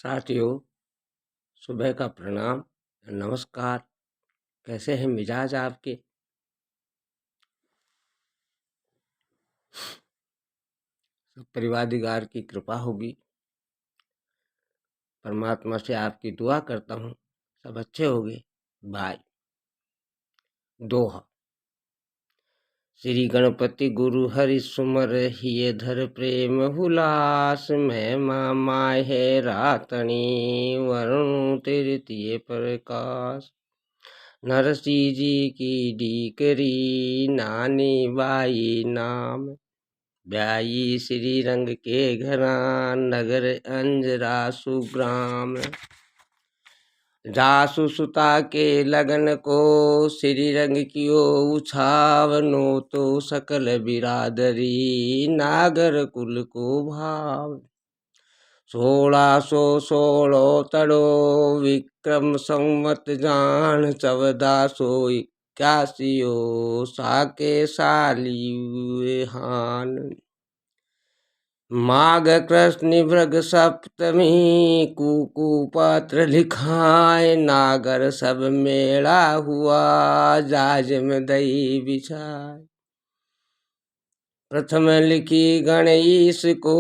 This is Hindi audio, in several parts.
साथियों, सुबह का प्रणाम, नमस्कार। कैसे हैं मिजाज आपके? सब परिवारदिगार की कृपा होगी। परमात्मा से आपकी दुआ करता हूँ सब अच्छे होंगे। बाय। दोहा। श्री गणपति गुरु हरि सुमर हिय धर प्रेम हुलास महिमा माहे रातनी वरुण तृतीय प्रकाश। नरसी जी की डीकरी नानी बाई नाम ब्याई श्री रंग के घरा नगर अंजरासु ग्राम। जासु सुता के लगन को श्री रंग कियो उछावनो तो सकल बिरादरी नागर कुल को भाव। 1616 तड़ो विक्रम संवत जान 1481 साके साली हान। माघ कृष्ण भृग सप्तमी कुकु पत्र लिखाए नागर सब मेला हुआ जाज में दही बिछाए। प्रथम लिखी गणेश को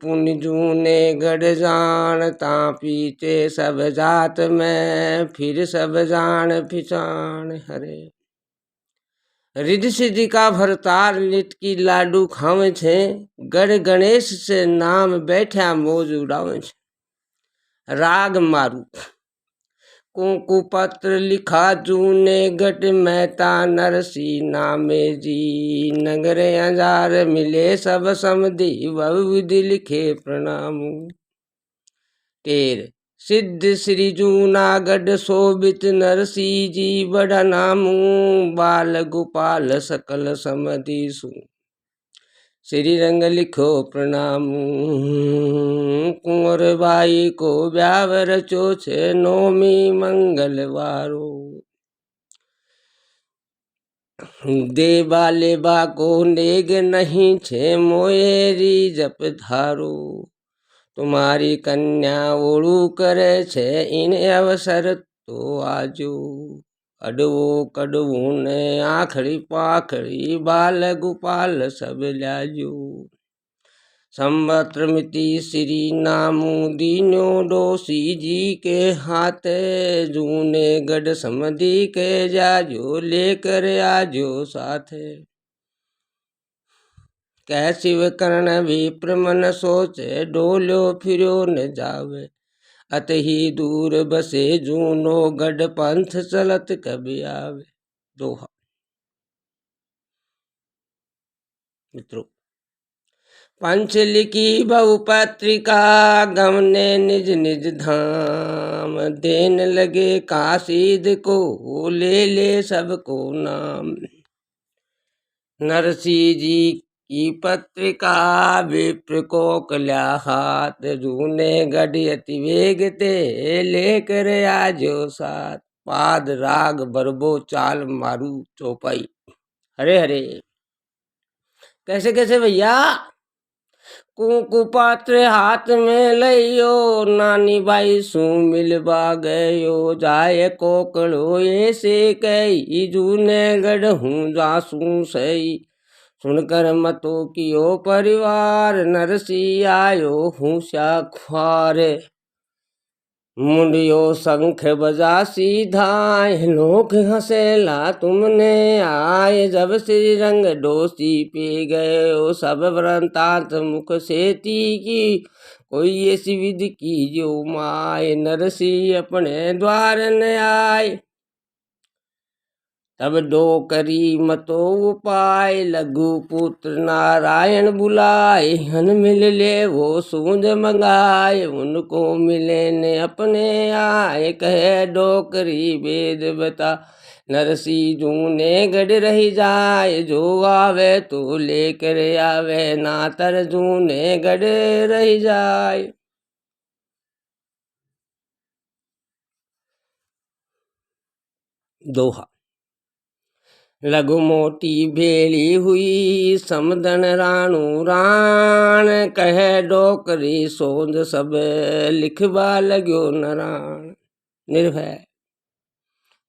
पुण्य जूने गढ़ जान तापीते सब जात में फिर सब जान पिछान। हरे रिद्धि सिद्धि का भरतार लिट की लाडू खावे छे गढ़ गणेश से नाम बैठा मोज उड़ावे छे। राग मारू कुंकु पत्र लिखा जूने गट मेहता नरसी नामे जी नगर अंजार मिले सब समधि बहुविधि लिखे प्रणाम। तेर सिद्ध श्री जूनागढ़ शोभित नरसी जी बड़ा नामू बाल गोपाल सकल समधि सु श्री रंग लिखो प्रणाम। कुंवर बाई को ब्यावर चोछे नौमी मंगलवारो देवा लेबा को नेग नहीं छे मोएरी जप धारो। तुम्हारी कन्या ओळू करे छे इन अवसर तो आजो। अडवो कड़वू ने आखड़ी पाखड़ी बाल गोपाल सब लाजो। संवत्सर मिति श्री नामू दीनो डोसी जी के हाथे जूने गढ़ समधि के जाजो लेकर आजो साथे। कह शिव कर्ण विप्र मन सोचे डोलो फिरो न जावे अतहि दूर बसे जूनो गढ़ पंथ चलत कभी आवे। दोहा। मित्रों, पंच लिखी बहु पत्रिका गमने निज निज धाम देन लगे काशीद को ले सबको नाम। नरसी जी की पत्रिका विप्र को कल्या हाथ जूने गढ़ अति वेग ते लेकर आजो साथ। पाद राग बरबो चाल मारू चौपाई। हरे हरे। कैसे कैसे भैया? कुंकु पात्र हाथ में लइयो नानी बाई सु मिलबा गयो जाए कोकड़ो ऐसे कई जूने गढ़ हूँ जासू सही। सुनकर मतो कियो परिवार नरसी आयो हूँ ख्वारे। मुंडियो शंख बजा सीधाए लोग हंसेला तुमने आए। जब श्री रंग डोसी पे गए सब वृतांत मुख सेती की कोई ऐसी विधि की जो माए। नरसी अपने द्वार न आए तब डोकरी मतो उपाय लघु पुत्र नारायण बुलाए। हन मिल ले वो सूंद मंगाए उनको मिले ने अपने आए। कहे डोकरी वेद बता नरसी जूने गढ़ रही जाए। जो आवे तो लेकर आवे ना तर जूने गढ़ रही जाए। दोहा। लघु मोटी भेली हुई समदन राणू राण, कहे डोकरी सोंद सब लिखवा लगो नारायण। निर्भय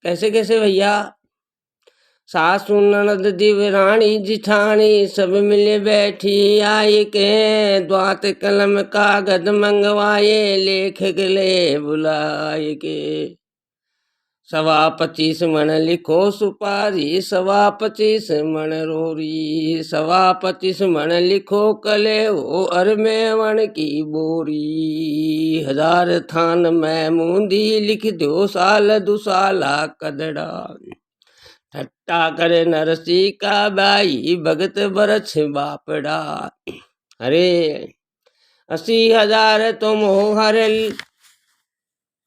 कैसे कैसे भैया। सासु ननद दिवरानी जिठानी सब मिले बैठी आई के, द्वात कलम कागज मंगवाए लेख गले बुलाए के। 25 मन लिखो सुपारी 25 मन रोरी, 25 मन लिखो कले ओ अर में वन की बोरी। 1000 थान में मूंदी लिख दो साल दुसाला कदड़ा, ठट्टा करे नरसी का बाई भगत बरछ बापड़ा। अरे 80,000 तुम हो हर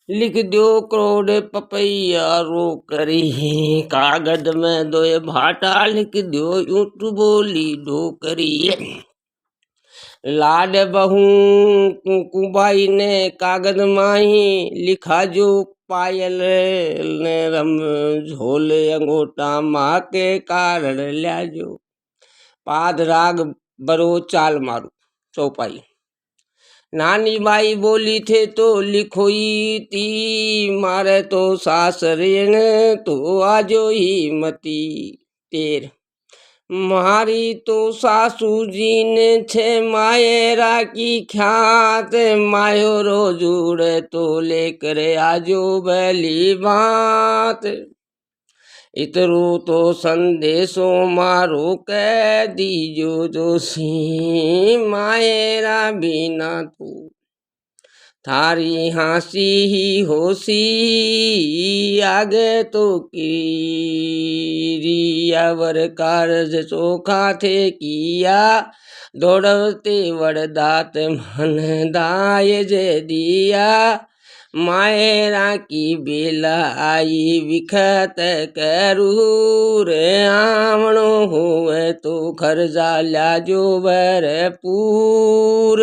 लिख दो करोड़ पपैया रो करी, कागज में 2 भाटा लिख दो ऊँट बोली ढोकरी। लाड बहू कुकुबाई ने कागज माही लिखा जो पायल ने रम झोले अंगोटा माँ के कारण लिया जो। पाद राग बरो चाल मारू चौपाई। नानी माई बोली थे तो लिखोई ती, मारे तो सासरेन तो आजो ही मती। 13 मारी तो सासू जी ने छे मायरा की ख्यात, मायो रो जुड़े तो लेकर आजो बैली बात। इतरू तो संदेशो मारो कह दीजो जोशी, मायरा बिना तू थारी हाँसी ही होसी। आगे तो कीरियावर कार्य चोखा थे किया, दौड़ते वरदात मन दाय जे दिया। मायरा की बेला आई विखत करूर, आवणो हुए तो खर्जा लाजो भरपूर।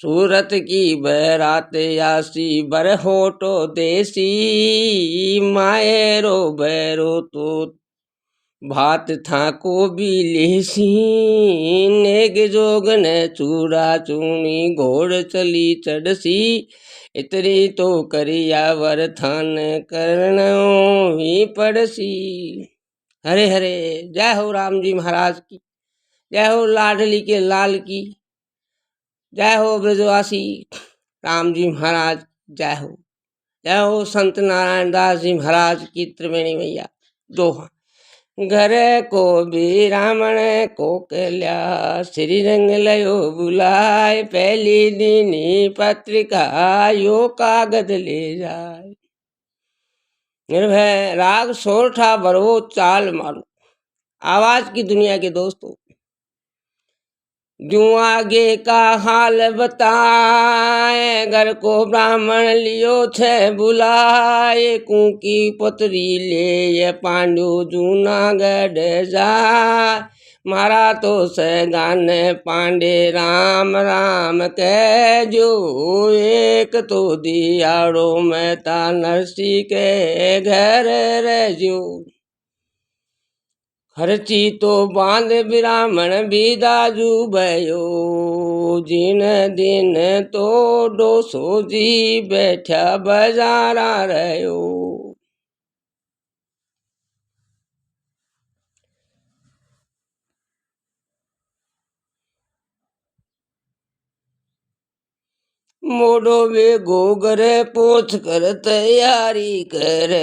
सूरत की बरात आसी बरहोटो देसी, मायरो बैरो तो भात था को भी लेसी। नेग जोगन चूड़ा चूनी घोड़ चली चढ़सी, इतरी तो करिया वरथान करनो ही पड़सी। हरे हरे जय हो राम जी महाराज की, जय हो लाडली के लाल की, जय हो ब्रजवासी राम जी महाराज, जय हो। जय हो संत नारायण दास जी महाराज की त्रिवेणी मैया। दोहा। घर को भी रावण को कल्या, श्री रंग लयो बुलाए, पहली दीनी पत्रिका यो कागज ले जाए। निर्भय राग सोरठा बरवो चाल मारू। आवाज की दुनिया के दोस्तों, जो आगे का हाल बताए, घर को ब्राह्मण लियो छे बुलाए, कुकी पुत्री ले ये पांडु जूनागढ़ जाए। मारा तो सगान पांडे राम राम कह जो, एक तो दियाड़ो में ता नरसी के घर रह खर्ची तो बांध ब्राह्मण बिदाजू भयो, जिन दिन तो डोसो जी बैठा बजारा रहो। मोड़ो वे गोगर पोछ कर तैयारी कर,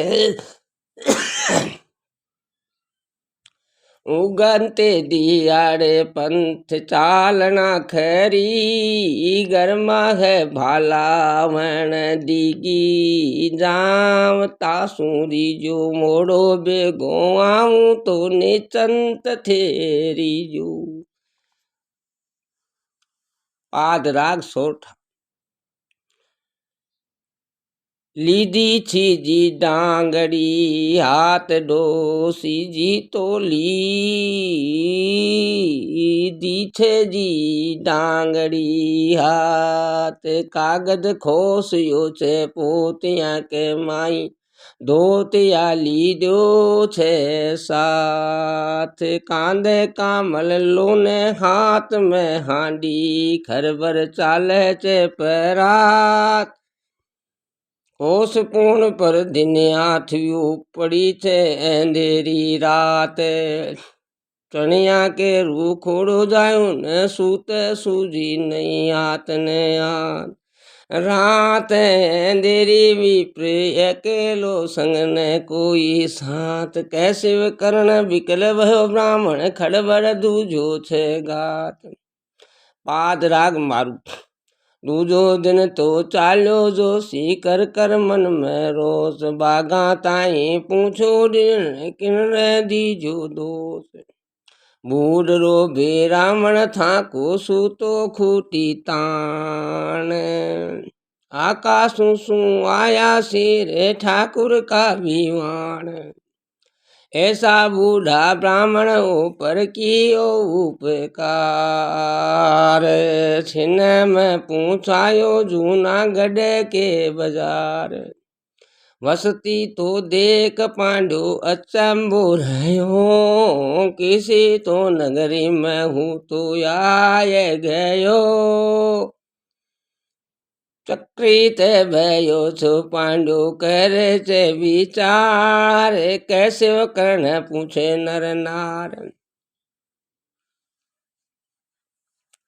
उगनते दियाड़े पंथ चालना खरी, गर्मा है भाला वन दीगी जाम तासूरी। जो मोड़ो बेगो आऊं तो निचंत थेरी जो। पाद राग सोठ। लीदी छीजी डांगड़ी हाथ डोसी जी तोली, दीछे जी डांगड़ी हाथ कागज खोसियो छे पोतिया के माई। धोतिया लीधो छे साथ, कांधे कामल लोने हाथ में हांडी, खरबर चाले चे परात। होश पूर्ण पर दिन आठव्यू, पड़ी छे अंधेरी रात। चणिया के रूखोड़ो जायो ने सूते सूजी नहीं हाथ ने हाथ। रात अंधेरी विप्र अकेलो संग ने कोई साथ, कैसे कर्ण विकल भयो ब्राह्मण, खड़बड़ दूजो छे गात। पाद राग मारू दूजो दिन तो चालो जोशी, कर कर मन में रोष, बागा ताई पूछो दिन किनने दीजो दोष। बूढ़ रो ब्राह्मण था को सूतो खूटी तान, आकाशु सु आया सिर ठाकुर का विवान। ऐसा बूढ़ा ब्राह्मण ऊपर कियो उपकार, छिन में पूछायो जूनागढ़ के बाजार। वसती तो देख पांडु अचंबो रह्यो, किसी तो नगरी में हूँ तो आए गयो। चक्रित भयो छो पांडु करे चे विचार, कैसे कर्ण पूछे नर नार।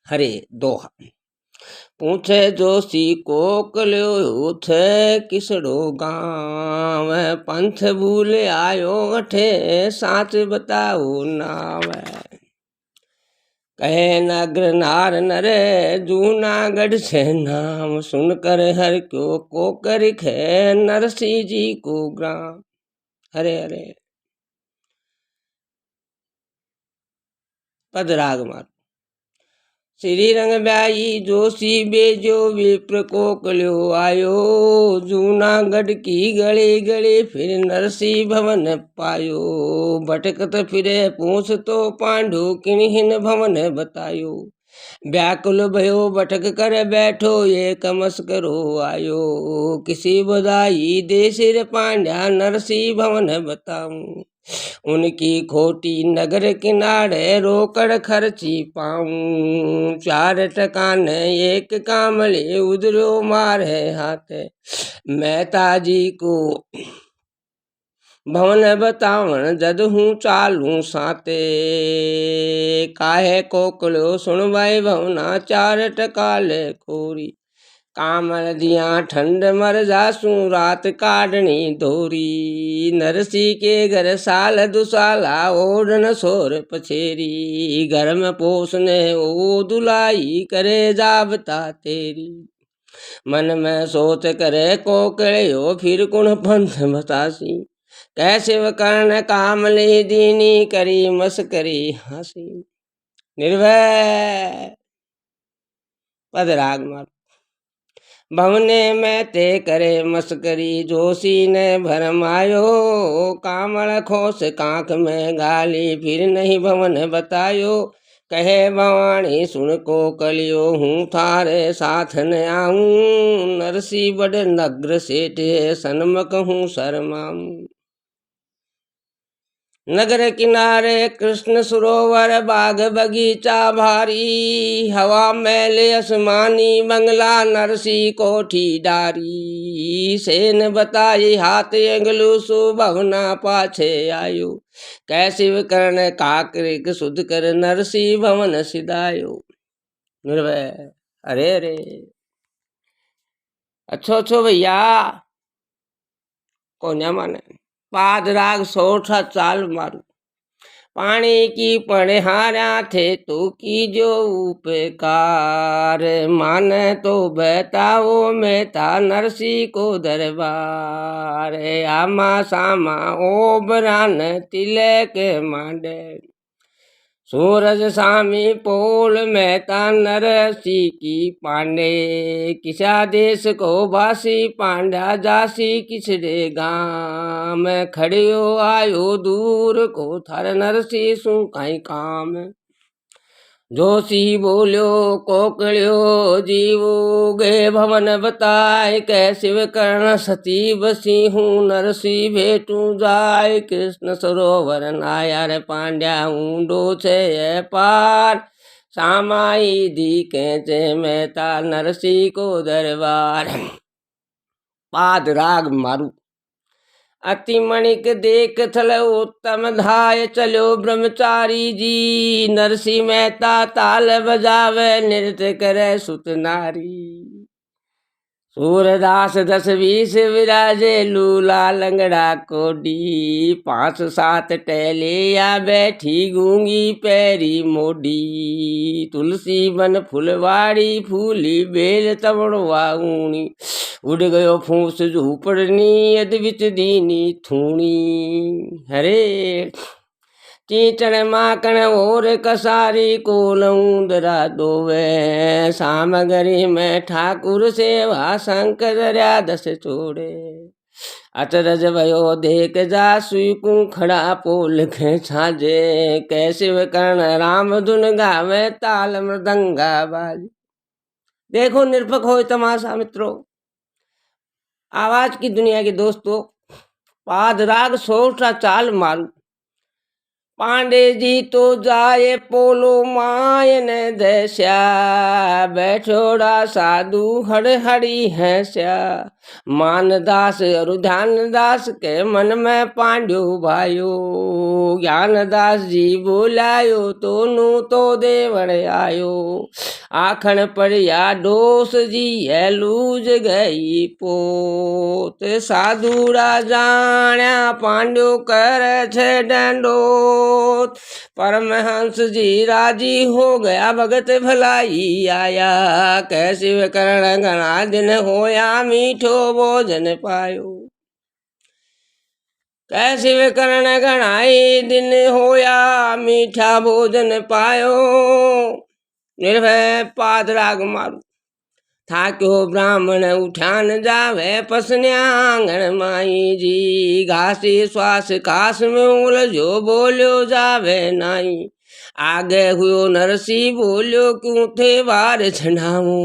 हरे दोहा। पूछे जोशी कोकल्यो थे किसड़ो गाँव, पंथ भूल आयो अठे साच बताओ नाव। कहे नगर नार नरे जूनागढ़ से नाम, सुनकर हर क्यों कोकर खे नरसिंह जी को ग्राम। हरे हरे पद राग मार। श्री रंग ब्याई जोशी बेजो विप्र कोकल्यो आयो, जूनागढ़ की गली गली फिर नरसिंह भवन पायो। भटकत फिरे पूछ तो पांडु किन्हिन भवन बतायो। व्याकुल भयो भटक कर बैठो ये कमस करो आयो, किसी बधाई दे सिर पांड्या नरसिंह भवन बताऊं। उनकी खोटी नगर किनारे रोकड़ खर्ची पाऊं। 4 टकाने एक कामले उधरो मारे हाथ, मेहता जी को भवन बतावन जद हूँ चालू साते। काहे कोकलो सुन भाई भवना 4 टका ले खोरी, कामल दिया ठंड मर जासू रात काटनी धोरी। नरसी के घर साल दुसाला ओढ़न सोर पछेरी, घर में पोसने ओ दुलाई करे जाबता तेरी। मन में सोच करे कोकड़ियो फिर कुण पंथ बतासी, कैसे वकर्ण कामली दीनी करी मस्करी हंसी। निर्भय पद राग मार। भवने में ते करे मस्करी जोशी ने भरमायो, कामल खोस कांख में गाली फिर नहीं भवन बतायो। कहे भवानी सुन को कलियो हूँ थारे साथ न आऊं, नरसी बड़ नग्र सेठ सन्मक हूँ शर्माऊं। नगर किनारे कृष्ण सरोवर बाग बगीचा भारी, हवा मैल आसमानी बंगला नरसी कोठी डारी। सेन बताई हाथ अंगलू सु भवना पाछे आयो, कैसे कर्ण काकरिक सुध कर नरसी भवन सिधायो। निर्भय अरे अरे अच्छो भैया कोन्या माने। पाद राग सोठा चाल मारू। पानी की पढ़हारा थे तो की जो उपकार, माने तो बताओ मेहता नरसी को दरबार। आमा सामा ओबरान तिलक मांडे, सूरज सामी पोल मेहता नरसी की पांडे। किसा देश को बासी पांडा जासी किसरे गाम, खड़ियो आयो दूर को थर नरसी सु काई काम। जोशी बोल्यो कोकल्यो जीवो गे भवन बताए कैसे कर्ण सती बसी हूँ नरसी भेटू जाय कृष्ण सरोवर नायर पांड्या ऊंडो छे पार सामाई दी कैचे मेहता नरसी को दरबार। पाद राग मारू अति मणिक देख थल उत्तम धाय चलो ब्रह्मचारी जी नरसी मेहता ताल बजावे नृत्य करे सुत नारी सूरदास 10-20 विराजे लूला लंगड़ा कोडी 5-7 टहले या बैठी गूंगी पैरी मोडी तुलसी बन फुलवाड़ी फूली बेल तवड़वा ऊनी उड़ गयो फूस झूपड़नी यद विच दीनी थूणी। हरे चीचण माकण और कसारी को लऊंदरा दोवे सामगरी में ठाकुर सेवा शंकर 10 छोड़े अचरज भयो देख जा सुई खड़ा पोल के छाजे कैसे कर्ण राम धुन गावे ताल मृदंगा बाज। देखो निरपक हो तमाशा मित्रों, आवाज की दुनिया के दोस्तों, पाद राग सोटा चाल मारू पांडे जी तो जाए पोलो मायन दस्या बैठोड़ा साधु हड़हड़ी हैस्या मानदास और ध्यानदास के मन में पांड्यो भायो ज्ञानदास जी बोलायो तो नू तो देवण आयो आखण पड़िया डोस जी है लूज गई पोत साधुड़ा जाण्या पांड्यो कर छे डंडो परमहंस जी राजी हो गया भगत भलाई आया कैसे करण घना दिन होया मीठो भोजन पायो कैसे करण घनाई दिन होया मीठा भोजन पायो। निर्भय पाद राग मारू थाक्यो ब्राह्मण उठान जावे पसन्या आंगण माई जी घासी श्वास काश में उलझो बोल्यो जावे नाई आगे हुयो नरसी बोल्यो क्यों थे बार छंडाऊ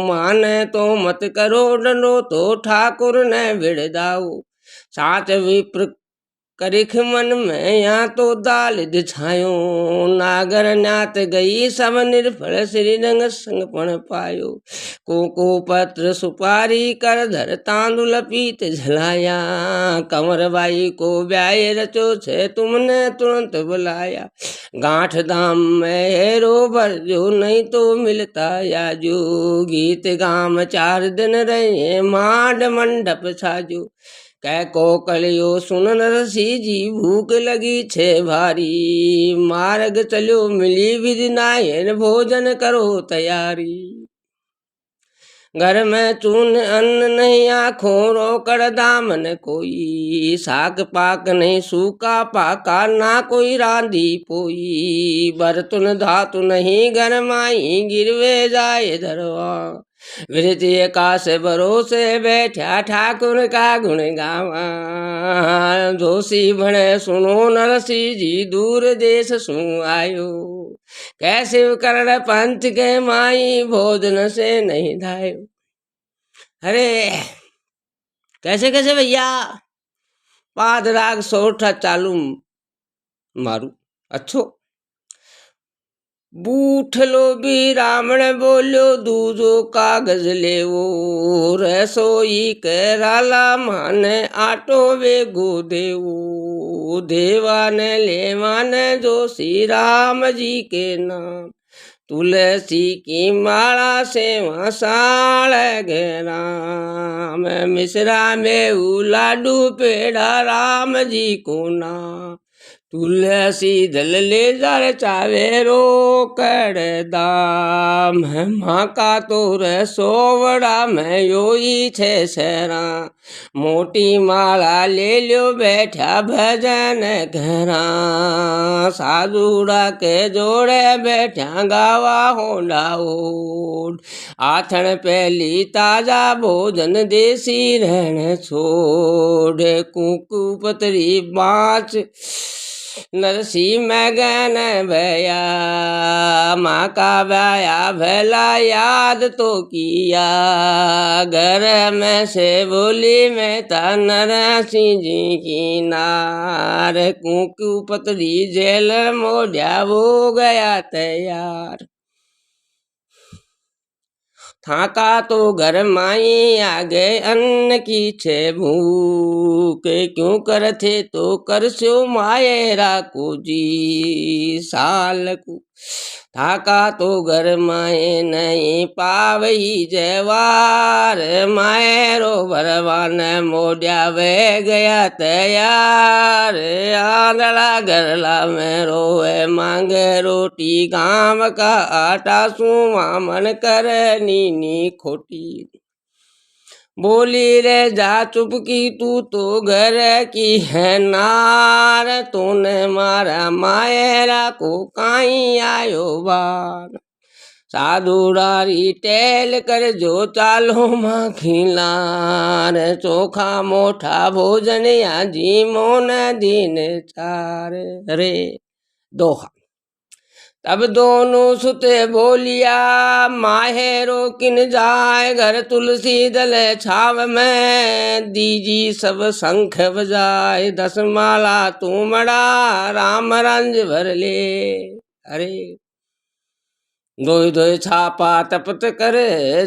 माने तो मत करो डंडो तो ठाकुर ने बिड़दाऊ साच विप्र करिख मन में यहाँ तो दाल छायो नागर नात गई सब निर्फल श्रीरंग संग पण पायो को पत्र सुपारी कर धर तांदुल पीत झलाया कंवर बाई को ब्याय रचो छे तुमने तुरंत बुलाया गांठ दाम में हेरो भर जो नहीं तो मिलता या जो गीत गाम 4 दिन रहे माड मंडप छाजो कै कोकलियो सुन नरसी जी भूख लगी छे भारी मार्ग चलो मिली विधि नायन भोजन करो तैयारी घर में चून अन्न नहीं आँखों रोकड़ दामन कोई साग पाक नहीं सूखा पाका ना कोई रांधी पोई बर्तन धातु नहीं घर माई गिरवे जाए धरवा वृति आकाश भरोसे बैठा ठाकुर का गुण गावा जोशी भणे सुनो नरसी जी दूर देश सु आयो कैसे कर्ण पंथ के माई भोजन से नहीं धायो। अरे कैसे कैसे भैया पाद राग सोठा चालू मारू अच्छो बूठलो भी रावण बोलो दूजो कागज ले वो रसोई कराला माने आटो वेगो देवो देवान लेवान जो श्री राम जी के नाम तुलसी की माला से वसाल राम मिश्रा में लाडू पेड़ा राम जी को नाम तुलसी दल ले जार चावेरो कर दाम माँ का तोर सोवड़ा में योई छे सरा मोटी माला ले लो बैठा भजन घरा साधुड़ा के जोड़े बैठा गावा होंडा ओढ़ आथण पहली ताजा भोजन देसी रहन छोड़ कुकू पतरी बाँच नरसी में गैन भया, माँ का भया भला याद तो किया, घर में से बोली में था नरसी जी की नार, कुकू पतरी जेल मोढ़िया हो गया तैयार। थाका तो घर माई आगे अन्न की छे भूख, क्यों कर थे तो कर सो मायरा को जी साल को। थाका तो घर माए नहीं पावई जवार, मायरो भरवान मोढ़िया वे गया तैयार। आंधड़ा गरला में रोए मांगे रोटी, गाँव का आटा सुमा मन कर नीनी खोटी। बोली रे जा चुपकी तू तो घर की है नार, तूने मारा मायरा को काई आयो बार। साधुरारी टेल कर जो चालो माँ खिलार, चोखा मोठा भोजन या जी मोन दिन चार रे दोहा। तब दोनों सुते बोलिया, माहेरो किन जाए घर तुलसी दल छाव में, दीजी सब शंख बजाए 10 माला तू मड़ा, राम रंज भर ले। अरे दोय दोय छापा तपत कर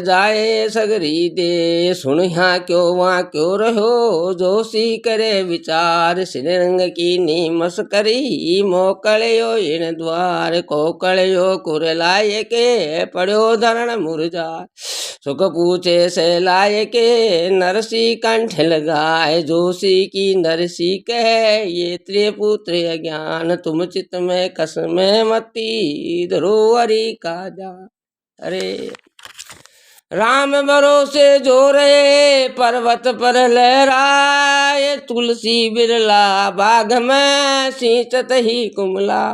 जाए सगरी दे, सुन यहाँ क्यों वहाँ क्यों रहो, जोशी करे विचार। श्रीरंग की नीमस करी मोकड़यो इन द्वार, कोकड़यो कुरलाए के पड़ो धरण मुरझा। सुख पूछे से लाए के नरसी कंठ लगाए, जोशी की नरसी कहे ये त्रिपुत्र अज्ञान, तुम चित्त में कस में मती धरोहरी का जा। अरे राम भरोसे जो रहे पर्वत पर लहराए, तुलसी बिरला बाग में सींचत ही कुमला।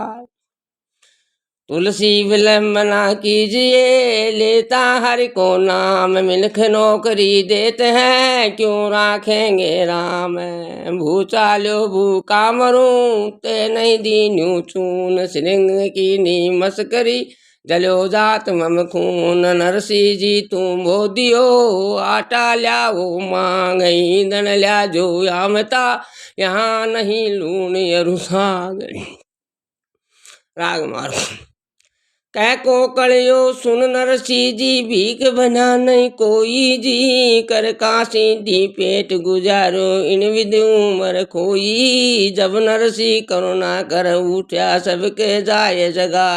तुलसी विलंबना कीजिए लेता हरि को नाम, मिलख नौकरी देते हैं क्यों राखेंगे राम। भूचालो भूखा मरूं ते नहीं दीन्यू चून, सिंह की नीमस करी जलो जात मम खून। नरसी जी तुम भो दियो आटा ल्याओ मांग, ईंधन ल्या जो यामता यहाँ नहीं लूण यरु साग। राग मारो। कह को कड़ियो सुन नरसी जी, भीख बना नहीं कोई जी, कर काशी दी पेट गुजारो इन विधि उमर खोई। जब नरसी करुणा कर उठा सबके जाए जगा,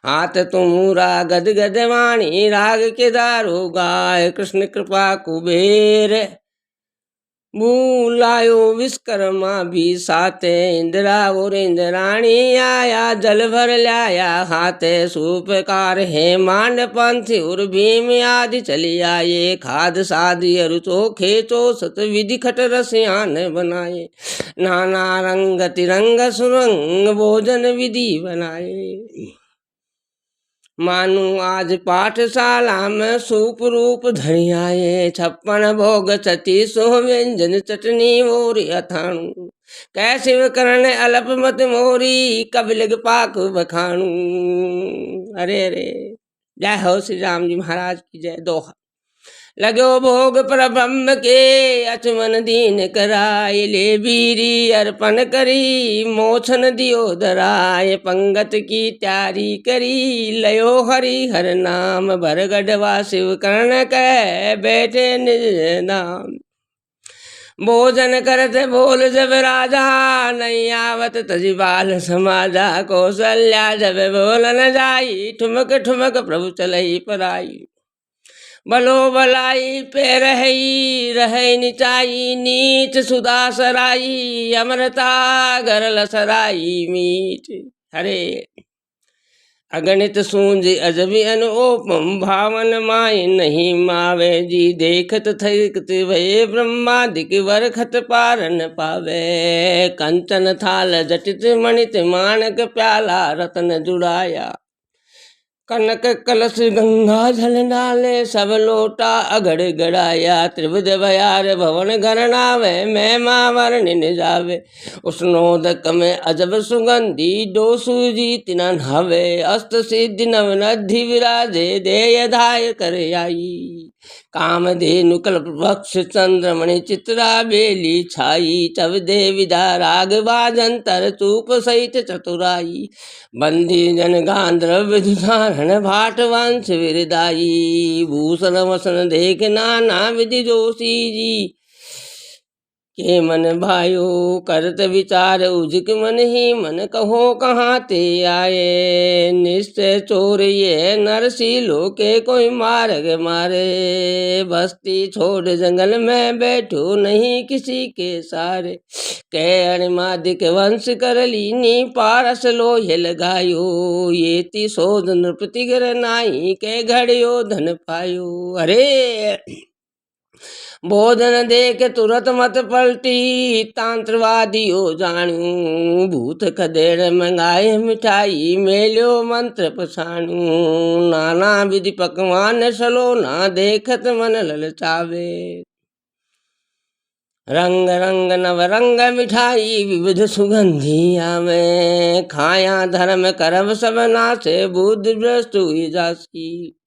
हाथ तुमरा गद गद वाणी राग के दारो गाय। कृष्ण कृपा कुबेर बुलायो विश्वकर्मा भी साथे, इंदिरा और इंद्राणी आया जल भर लाया हाथे। सुपकार है मांड पंथी और भीम आदि चली आए, खाद साध अरु चोखे चौसत विधि खट रसियान बनाए। नाना रंग तिरंग सुरंग भोजन विधि बनाए। मानु आज पाठशाला में सूप रूप धरी आए, 56 भोग 36 व्यंजन चटनी और अथाणु। कैसे करण अलप मत मोरी कबिलग पाक बखाणु। अरे अरे जय हो श्री राम जी महाराज की जय। दोहा। लगो भोग पर ब्रह्म के अचमन दीन कराए, ले बीरी अर्पण करी मोछन दियो धराए। पंगत की त्यारी करी लयो हरि हर नाम, भर गढ़वा शिव कर्ण कह बैठे निज नाम। भोजन करत बोल जब राजा, नहीं आवत तजी बाल समाजा। कौशल्या जब बोल न जाई, ठुमक ठुमक प्रभु चलई पराई। बलो बलाई पे रही निचाई, नीच सुदा सराई अमरता गरल सराई मीठ। हरे अगणित सूंज अजबि अनुपम, भावन माय नहीं मावे जी। देखत थकत भये ब्रह्मादिक वरखत पारन पावे। कंचन थाल जटित मणित माणक प्याला रतन जुड़ाया, कनक कलश गंगा जल डाले, सब लोटा अगड़ गड़ाया। त्रिविध भयार भवन घर नावे, महिमा वर्णिन जावे। उष्णोदक में अजब सुगंधी, डोसु जी तिना नहावे। अस्त सिद्धि नवनद्धि विराजे, देय धाय कर आई। कामधेनु कल्प वक्ष चंद्रमणि, चित्रा बेली छाई। चव देविदा राग बाजंतर, चूप सहित चतुराई। बंदी जन गांधर्व विधारण, भाट वंश विरदाई। भूषण वसन देख नाना विधि जोशी जी, के मन भायो करत विचार उजिक मन ही मन। कहो कहाँ ते आए, निश्चय चोर ये नरसीलो के कोई मार्ग मारे। बस्ती छोड़ जंगल में बैठो, नहीं किसी के सारे। कै अणिमादिक वंश कर लीनी, पारस लोहे लगायो। ये ती शोध नृपति गर नाई, कै घड़ियो धन पायो। अरे भोजन दे के तुरत मत पलटी, तांत्रवादी हो जाणू। भूत खदेड़ मंगाए मिठाई, मेल्यो मंत्र पछाणू। नाना विधि पकवान सलोना, देखत मन ललचावे। रंग रंग नवरंग मिठाई, विविध सुगंधी आवे। खाया धर्म करब सब नासे, बुद्धि भ्रष्ट हुई जासी।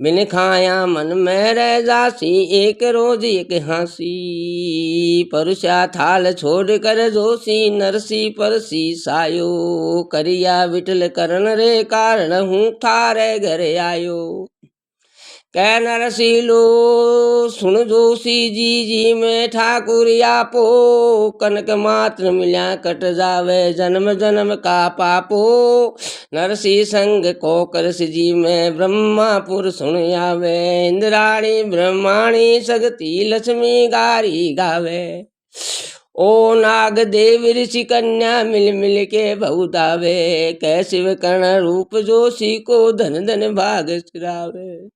बिन खाया मन में रह जासी, एक रोज एक हाँसी। परुषा थाल छोड़ कर जोशी, नरसी परसी सायो। करिया विटल करण रे कारण, हूँ थारे घर आयो। कै नरसीलो सुन जोशी जी, जी में ठाकुर आपो। कनक मात्र मिल्या कट जावे, जन्म जन्म का पापो। नरसी संग को करस जी में, ब्रह्मापुर सुन आवे। इंद्राणी ब्रह्माणी सगती, लक्ष्मी गारी गावे। ओ नाग देव ऋषि कन्या, मिल मिल के बहुदावे। कै शिव कर्ण रूप जोशी को, धन धन भाग सिरावे।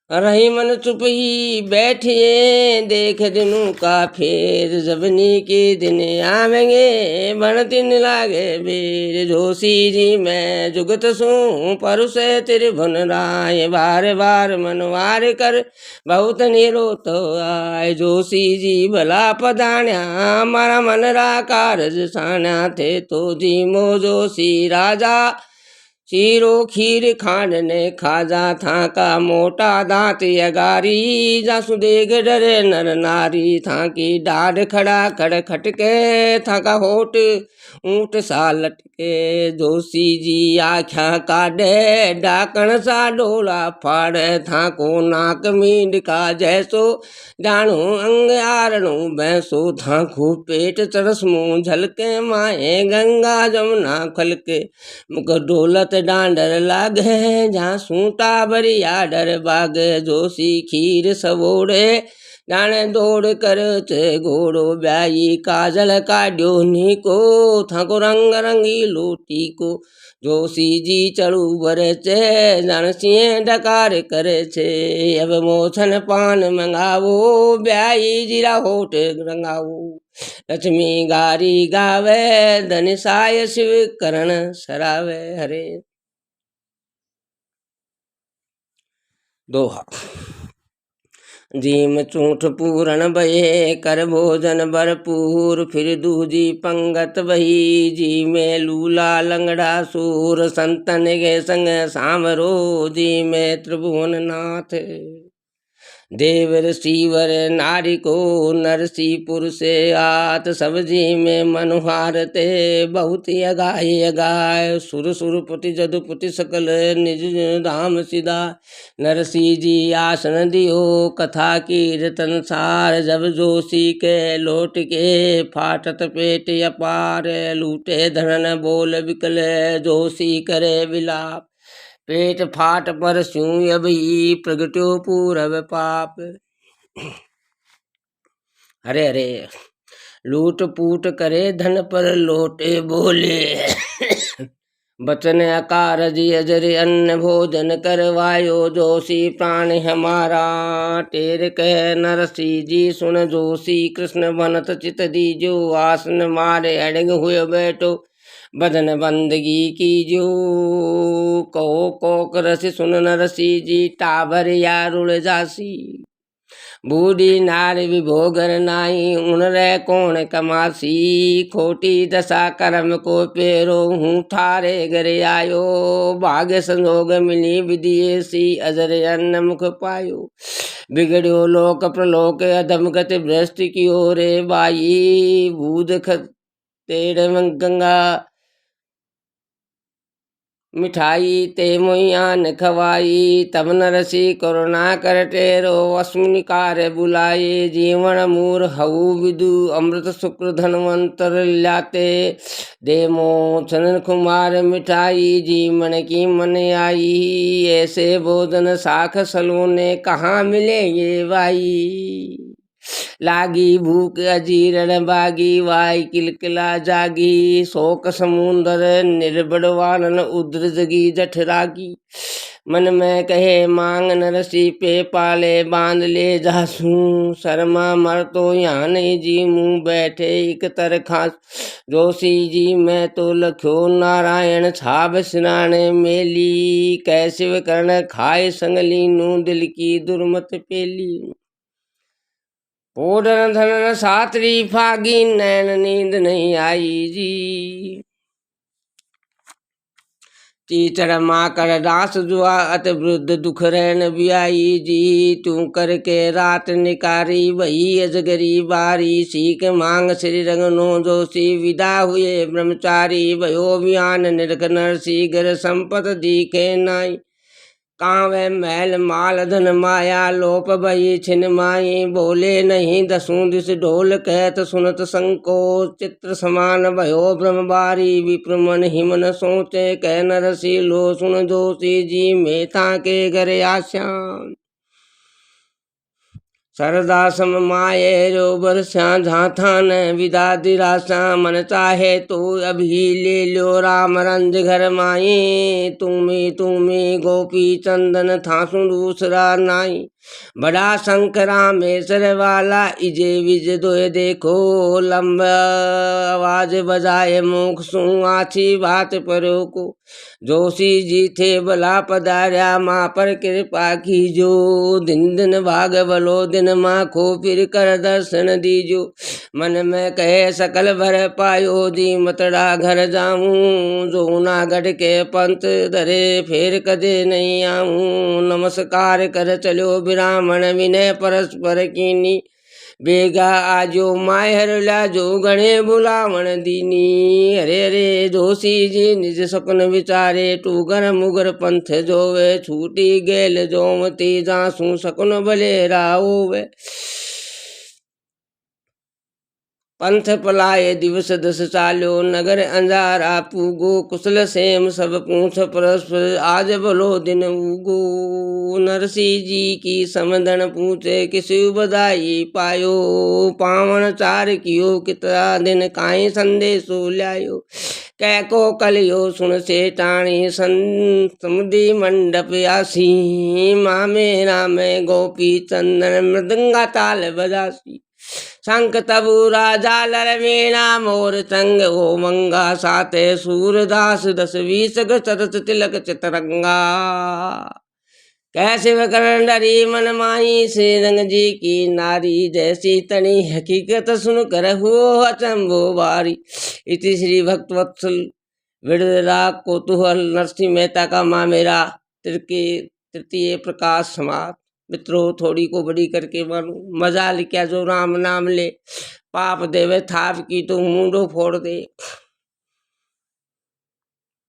रही मन चुप ही बैठिए, देख दिनों का फेर। जबनी के दिन आवेंगे, बनतिन लागे बेर। जोशी जी मैं जुगत सूँ, परुष त्रिभुवन राय। बार बार मनवार कर, बहुत निरोत आय। जोशी जी भला पधान्या, मारा मन रा कारज सान्या। थे तो जी मो जोशी राजा, शीरो खीर खांडने खाजा। था का मोटा दांत यगारी, जासु देख डरे नर नारी। था की डाढ़ खड़ा खड़ खटके, था का होठ ऊंट सा लटके। जोशी जी आख्या काढ़े, डाकण सा डोला फाड़े। था को नाक मींड का जैसो, डाणू अंग आरणू भैंसो। था को पेट चरस मुँह झलके, माए गंगा जमुना खलके। मुख डोलत डांडर लागे, जहाँ सूटा बरिया डर बागे। जोशी खीर सबोड़े, जाने दौड़ कर चे घोड़ो ब्याई। काजल काड्यो नीको, थाको रंग रंगी लोटी को। जोशी जी चढ़ू बरे चे, जान सिंह डकार करे छे। अब मोछन पान मंगावो, ब्याई जीरा होठ रंगावो। लक्ष्मी गारी गावे, धन साय शिव करण सरावे। हरे दोहा। जीम चूठ पूरन बहे, कर भोजन भरपूर। फिर दूजी पंगत बही, जी में लूला लंगड़ा सूर। संतन के संग सामरो, जी में त्रिभुवन नाथ। देव ऋषिवर नारी को, नरसी पुरुषे आत। सब जी में मनुहारते, बहुत अगाय अगाय। सुर सुरपति जदुपति सकल, निज धाम सिदा। नरसी जी आसन दियो, कथा कीर्तन सार। जब जोशी के लौट के, फाटत पेट अपार। लूटे धन बोल विकल, जोशी करे विलाप। पेट फाट पर स्यूं अभी, प्रगट्यो पूरब पाप। हरे हरे लूट पूट करे, धन पर लोटे बोले। बचन अकारज अजर अन्न, भोजन करवायो। जोशी प्राण हमारा, टेर कह नरसी जी सुन। जोशी कृष्ण बनत चित दीजो, आसन मारे अड़ग हुए बैठो। बदन बंदगी की जो कहो कोक रस सुन न रसी जी टाबर या रुड़ जासी बूढ़ी नार विभोगर नाई उन रे कौन कमासी खोटी दशा कर्म को पेरो हूँ थारे घर आयो भाग्य संजोग मिली विधि सी अजर अन्न मुख पायो बिगड़ो लोक प्रलोक अधम गति भ्रष्ट की ओरे बाई बूध तेड़ गंगा मिठाई ते मुइया न खवाई तब न रसी करुणा कर टेरो अश्विनी कार्य बुलाए जीवन मूर हऊ विदु अमृत शुक्र धनवंतर लाते दे मोचन कुमार मिठाई जी मन की मन आई ऐसे भोजन साख सलोने कहाँ मिलेंगे भाई लागी भूख अजीरण बागी वाई किलकिला जागी शोक समुंदर निर्बड़ वानन उद्र जगी जठरागी मन में कहे मांग न रसी पे पाले बांध ले जासू शर्मा मर तो यहाँ नहीं जी मुँह बैठे एक तर खास जोशी जी मैं तो लख्यो नारायण छाब सिनाने मेली कैसिव कर्ण खाए संगली नू दिल की दुर्मत पेली ओडन धन सातरी फागी नैन नींद नहीं आई जी चीचड़ माकर दास जुआ अत वृद्ध दुख रैन बियाई जी तू करके रात निकारी वही अजगरी बारी सीख मांग श्री रंगनो जोशी विदा हुए ब्रह्मचारी भयो बयान निरख नरसी घर संपत दिखे नाई कांवे महल माल धन माया लोप भई छिन माई बोले नहीं दसूं दिस ढोल कहत सुनत संकोच चित्र समान भयो ब्रह्मबारी विप्र मन हिमन सोचे कह नरसी लो सुन जोशी जी मेता के घर आश्याम सरदा सम माये रो बरस्या झाथा न विदा दिरासा मन चाहे तो अभी ले लो राम रंज घर माए तुम्हें गोपी चंदन थासु दूसरा नाई बड़ा शंकरा मेसर वाला इजे विज दोय देखो लंबा आवाज बजाए मुख सु आछी बात परो को जोशी जी थे भला पधार्या माँ पर कृपा की जो दिन दिन भाग बलो दिन माँ को फिर कर दर्शन दीजो मन में कहे सकल भर पायो दी मतड़ा घर जाऊं जो नागढ़ के पंथ धरे फेर कदे नहीं आऊं नमस्कार कर चलो ब्राह्मण विनय परस्पर कीनी बेगा आजो मायर लाजो गणे बुलावण दीनी हरे हरे जोशी जी निज सपन विचारे टूगर मुगर पंथ जोवे छूटी गेल जोमती जासू सकुन भले रावे पंथ पलाए दिवस दस चालो नगर अंजारा पूगो कुशल सेम सब पूछ परस्पर आज भलो दिन उगो नरसी जी की समदन पूछे किसी बधाई पायो पावन चार कियो कितना दिन काई संदेशो लायो कै को कलियो सुन से टाणी समुदी मंडप आसी माँ मेरा में गोपी चंदन मृदंगा ताल बजासी शंख तबूरा झालर वीणा मोर चंग ओ मंगा साते सूरदास 10-20 चरत तिलक चितरंगा कैसे वकरण डरी मन माही श्री रंग जी की नारी जैसी तनी हकीकत सुन कर हुओ अचंभो बारी इति श्री भक्तवत्सल विड़रा कोतूहल नरसिंह मेहता का माँ मेरा तृतीय प्रकाश समाप्त। मित्रों थोड़ी को बड़ी करके मानो मजा क्या जो राम नाम ले पाप देवे थाप की तो मुंडो फोड़ दे।